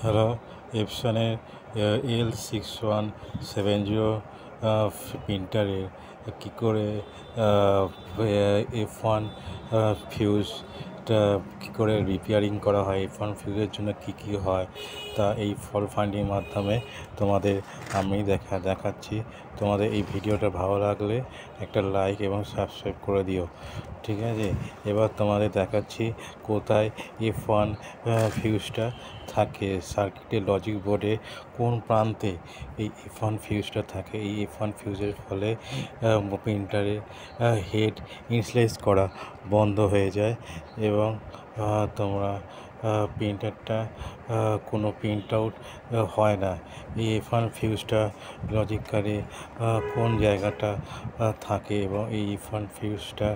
Hello, এপসনের L6170 প্রিন্টারের কী করে F1 ফিউজটা কী করে repairing করা হয়, F1 ফিউজের জন্য কী কী হয়, তা এই ফল্ট ফাইন্ডিংয়ের মাধ্যমে তোমাদের আমি দেখাচ্ছি। তোমাদের এই ভিডিওটা ভালো লাগলে একটা লাইক এবং সাবস্ক্রাইব করে দিও, ঠিক আছে। এবার তোমাদের দেখাচ্ছি কোথায় F1 ফিউজটা থাকে, সার্কিটের লজিক বোর্ডে কোন প্রান্তে এই F1 ফিউজটা থাকে। এই F1 ফিউজের ফলে প্রিন্টারে হেড ইনিশিয়ালাইজ করা বন্ধ হয়ে যায় এবং তোমরা প্রিন্টারটা কোনো প্রিন্ট আউট হয় না। এই F1 ফিউজটা লজিক কার্ডে কোন জায়গাটা থাকে এবং এই F1 ফিউজটা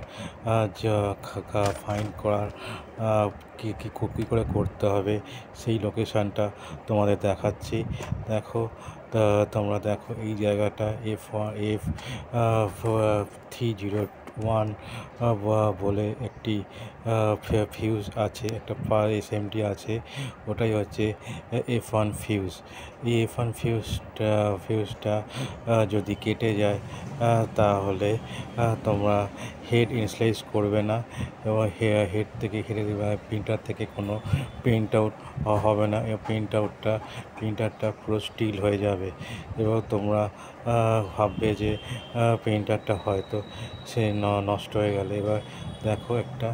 ফাইন্ড করার কী করে করতে হবে সেই লোকেশানটা তোমাদের দেখাচ্ছি। দেখো, তোমরা দেখো এই জায়গাটা F301 বলে একটি ফিউজ আছে, একটা SMD আছে, ওটাই হচ্ছে F1 ফিউজ। এই F1 ফিউজটা যদি কেটে যায় তাহলে তোমরা হেড ইনিশিয়ালাইজ করবে না এবং হেড থেকে প্রিন্টার থেকে কোনো প্রিন্ট আউট হবে না এবং প্রিন্টারটা পুরো স্টিল হয়ে যাবে এবং তোমরা ভাববে যে প্রিন্টারটা হয়তো সে নষ্ট হয়ে গেলে। এবার দেখো, একটা